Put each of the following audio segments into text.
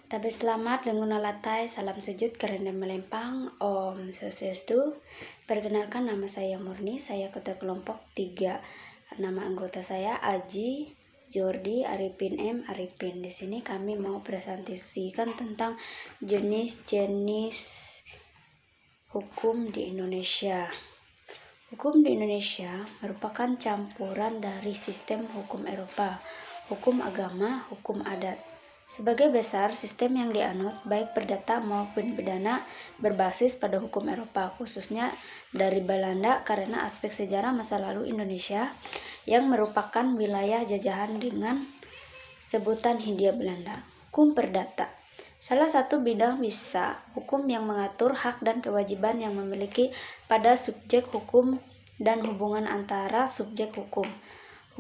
Tabe selamat lengguna latai, salam sujud kerana melempang, Om Swastiastu. Perkenalkan, nama saya Murni, saya ketua kelompok 3. Nama anggota saya Aji, Jordi, Arifin M. Arifin. Di sini kami mau presentasikan tentang jenis-jenis hukum di Indonesia. Hukum di Indonesia merupakan campuran dari sistem hukum Eropa, hukum agama, hukum adat. Sebagai besar, sistem yang dianut, baik perdata maupun pidana, berbasis pada hukum Eropa, khususnya dari Belanda karena aspek sejarah masa lalu Indonesia yang merupakan wilayah jajahan dengan sebutan Hindia Belanda. Hukum perdata salah satu bidang bisa hukum yang mengatur hak dan kewajiban yang memiliki pada subjek hukum dan hubungan antara subjek hukum.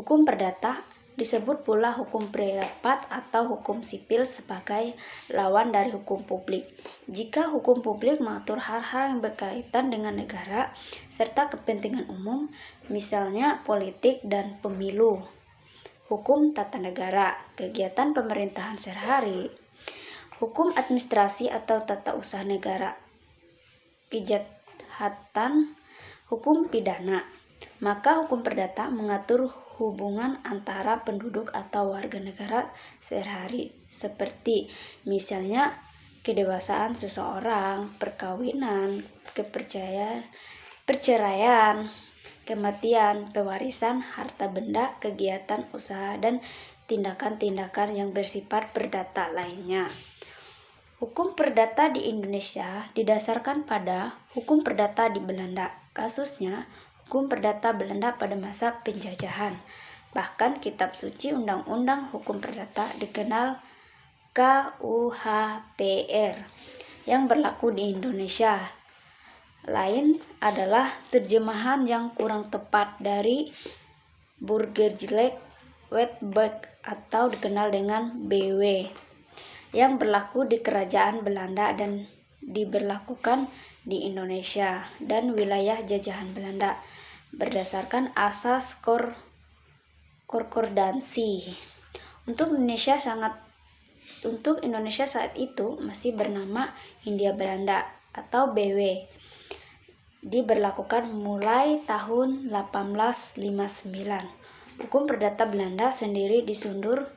Hukum perdata disebut pula hukum privat atau hukum sipil sebagai lawan dari hukum publik. Jika hukum publik mengatur hal-hal yang berkaitan dengan negara serta kepentingan umum, misalnya politik dan pemilu. Hukum tata negara, kegiatan pemerintahan sehari-hari. Hukum administrasi atau tata usaha negara, kejahatan, hukum pidana. Maka hukum perdata mengatur hubungan antara penduduk atau warga negara sehari-hari, seperti misalnya kedewasaan seseorang, perkawinan, perceraian, kematian, pewarisan, harta benda, kegiatan usaha, dan tindakan-tindakan yang bersifat perdata lainnya. Hukum perdata di Indonesia didasarkan pada hukum perdata di Belanda, kasusnya hukum perdata Belanda pada masa penjajahan. Bahkan kitab suci Undang-Undang Hukum Perdata dikenal KUHPR yang berlaku di Indonesia. Lain adalah terjemahan yang kurang tepat dari Burgerlijk Wetboek atau dikenal dengan BW yang berlaku di Kerajaan Belanda dan diberlakukan di Indonesia dan wilayah jajahan Belanda berdasarkan asas konkordansi. Untuk Indonesia saat itu masih bernama Hindia Belanda atau BW. Diberlakukan mulai tahun 1859. Hukum perdata Belanda sendiri disandur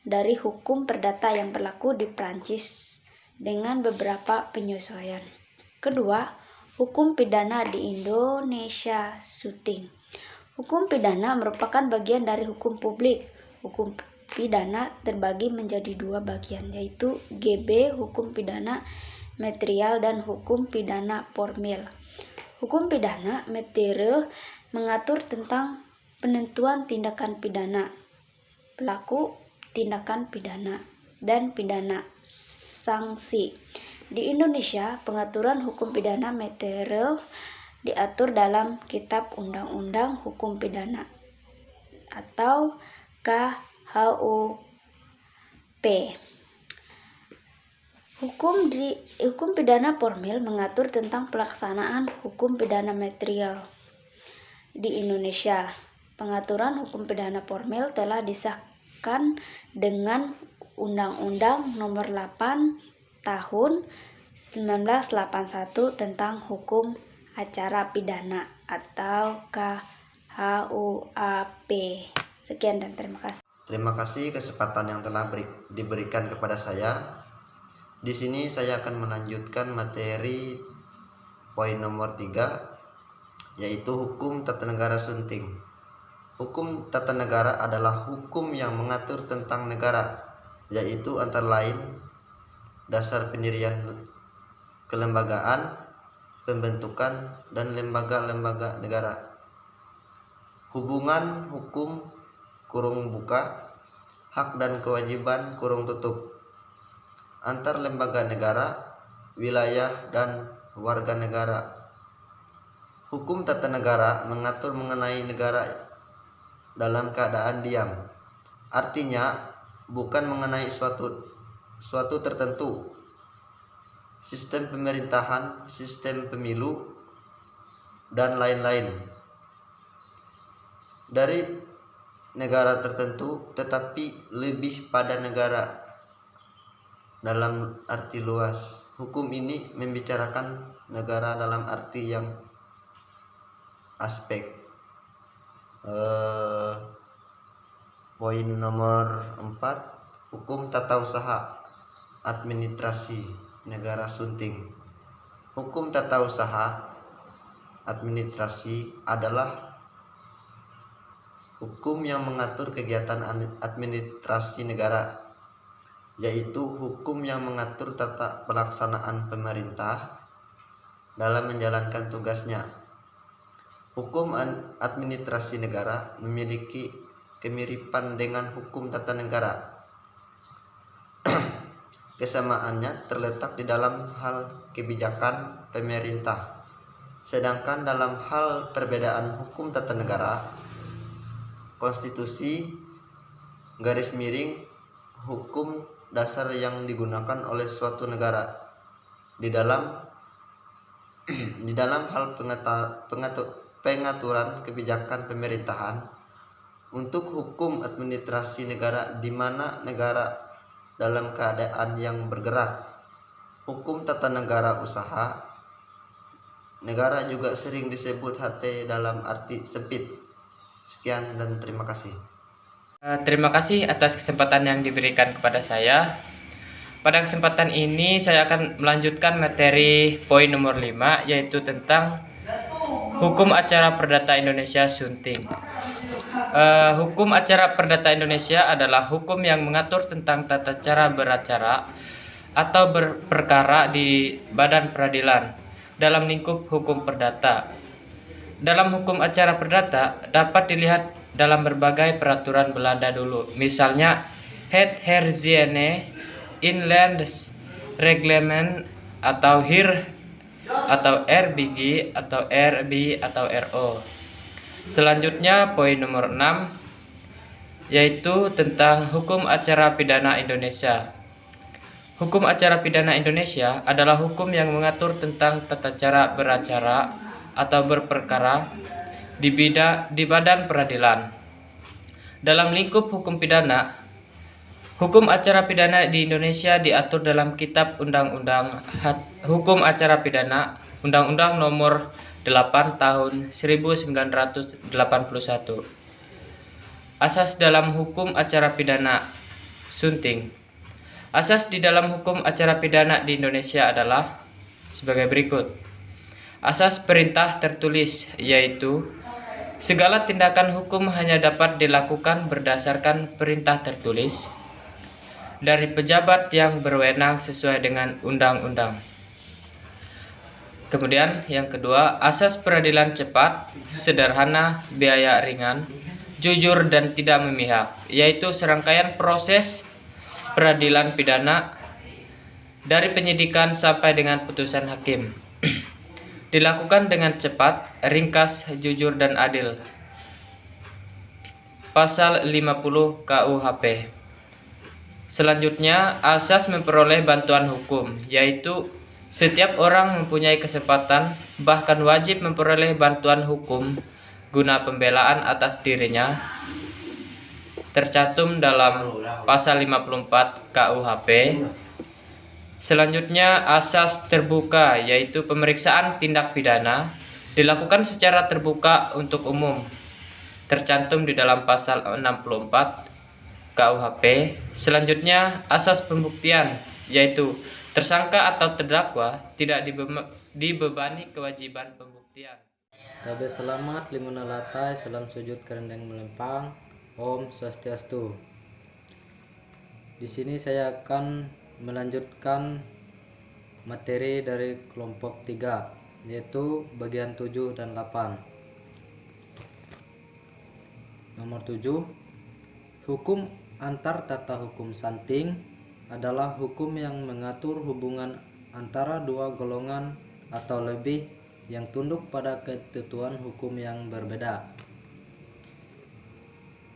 dari hukum perdata yang berlaku di Prancis dengan beberapa penyesuaian. Kedua, hukum pidana di Indonesia Syuting. Hukum pidana merupakan bagian dari hukum publik. Hukum pidana terbagi menjadi dua bagian, yaitu GB, hukum pidana material, dan hukum pidana formil. Hukum pidana material mengatur tentang penentuan tindakan pidana, pelaku tindakan pidana, dan pidana sanksi. Di Indonesia, pengaturan hukum pidana material diatur dalam Kitab Undang-Undang Hukum Pidana atau KHUP. Hukum pidana formil mengatur tentang pelaksanaan hukum pidana material di Indonesia. Pengaturan hukum pidana formil telah disahkan dengan Undang-Undang Nomor 8 Tahun 1981 tentang Hukum Acara Pidana atau KHUAP. Sekian dan terima kasih. Terima kasih kesempatan yang telah diberikan kepada saya. Di sini saya akan melanjutkan materi poin nomor 3, yaitu hukum tata negara Sunting. Hukum tata negara adalah hukum yang mengatur tentang negara, yaitu antara lain dasar pendirian kelembagaan, pembentukan, dan lembaga-lembaga negara. Hubungan hukum kurung buka, hak dan kewajiban kurung tutup antar lembaga negara, wilayah, dan warga negara. Hukum tata negara mengatur mengenai negara dalam keadaan diam. Artinya bukan mengenai suatu tertentu. Sistem pemerintahan, sistem pemilu, dan lain-lain. Dari negara tertentu, tetapi lebih pada negara dalam arti luas. Hukum ini membicarakan negara dalam arti yang aspek. Poin nomor 4, hukum tata usaha administrasi negara sunting. Hukum tata usaha administrasi adalah hukum yang mengatur kegiatan administrasi negara, yaitu hukum yang mengatur tata pelaksanaan pemerintah dalam menjalankan tugasnya. Hukum administrasi negara memiliki kemiripan dengan hukum tata negara. Kesamaannya terletak di dalam hal kebijakan pemerintah. Sedangkan dalam hal perbedaan hukum tata negara, konstitusi garis miring hukum dasar yang digunakan oleh suatu negara di dalam hal pengaturan kebijakan pemerintahan. Untuk hukum administrasi negara di mana negara dalam keadaan yang bergerak. Hukum tata negara usaha negara juga sering disebut HT dalam arti sempit. Sekian dan terima kasih. Terima kasih atas kesempatan yang diberikan kepada saya. Pada kesempatan ini saya akan melanjutkan materi poin nomor 5, yaitu tentang hukum acara perdata Indonesia sunting. Hukum acara perdata Indonesia adalah hukum yang mengatur tentang tata cara beracara atau berperkara di badan peradilan dalam lingkup hukum perdata. Dalam hukum acara perdata dapat dilihat dalam berbagai peraturan Belanda dulu, misalnya Het Herziene Inlands Reglement atau HIR atau RBG atau RB atau RO. Selanjutnya poin nomor 6, yaitu tentang hukum acara pidana Indonesia. Hukum acara pidana Indonesia adalah hukum yang mengatur tentang tata cara beracara atau berperkara di badan peradilan. Dalam lingkup hukum pidana, hukum acara pidana di Indonesia diatur dalam Kitab Undang-Undang Hukum Acara Pidana, Undang-Undang Nomor 8 Tahun 1981. Asas dalam hukum acara pidana sunting. Asas di dalam hukum acara pidana di Indonesia adalah sebagai berikut. Asas perintah tertulis, yaitu segala tindakan hukum hanya dapat dilakukan berdasarkan perintah tertulis dari pejabat yang berwenang sesuai dengan undang-undang. Kemudian yang kedua, asas peradilan cepat, sederhana, biaya ringan, jujur dan tidak memihak, yaitu serangkaian proses peradilan pidana dari penyidikan sampai dengan putusan hakim dilakukan dengan cepat, ringkas, jujur dan adil. Pasal 50 KUHP. Selanjutnya, asas memperoleh bantuan hukum, yaitu setiap orang mempunyai kesempatan, bahkan wajib memperoleh bantuan hukum guna pembelaan atas dirinya, tercantum dalam pasal 54 KUHP. Selanjutnya, asas terbuka, yaitu pemeriksaan tindak pidana dilakukan secara terbuka untuk umum, tercantum di dalam pasal 64 KUHP. Selanjutnya, asas pembuktian, yaitu tersangka atau terdakwa tidak dibebani kewajiban pembuktian. Tabe selamat, limuna latai, salam sujud kerendeng melempang, Om Swastiastu. Di sini saya akan melanjutkan materi dari kelompok 3, yaitu bagian 7 dan 8. Nomor 7, hukum antar tata hukum santing adalah hukum yang mengatur hubungan antara dua golongan atau lebih yang tunduk pada ketentuan hukum yang berbeda.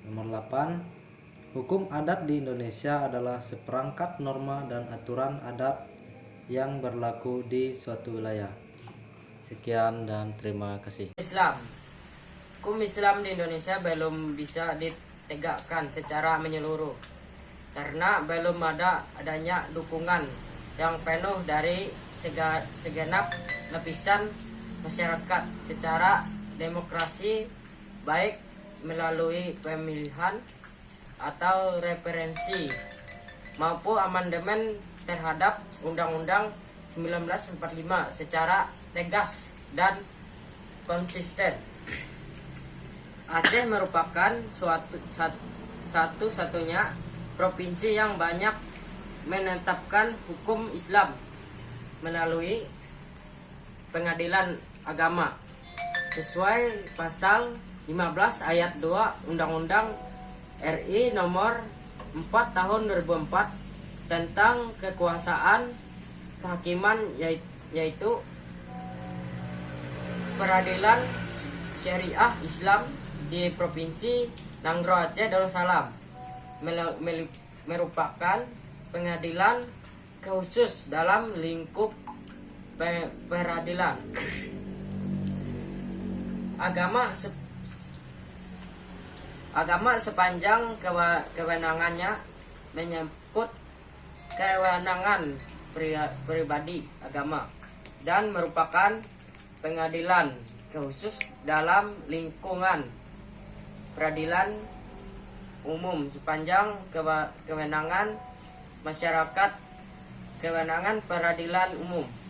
Nomor 8, hukum adat di Indonesia adalah seperangkat norma dan aturan adat yang berlaku di suatu wilayah. Sekian dan terima kasih. Hukum Islam di Indonesia belum bisa ditegakkan secara menyeluruh karena belum adanya dukungan yang penuh dari segenap lapisan masyarakat secara demokrasi, baik melalui pemilihan atau referensi maupun amandemen terhadap Undang-Undang 1945 secara tegas dan konsisten. Aceh merupakan satu-satunya provinsi yang banyak menetapkan hukum Islam melalui pengadilan agama sesuai pasal 15 ayat 2 Undang-Undang RI nomor 4 tahun 2004 tentang kekuasaan kehakiman, yaitu peradilan syariah Islam di Provinsi Langgro Aceh Darussalam merupakan pengadilan khusus dalam lingkup peradilan agama sepanjang kewenangannya menyangkut kewenangan pribadi agama dan merupakan pengadilan khusus dalam lingkungan peradilan umum sepanjang kewenangan masyarakat, kewenangan peradilan umum.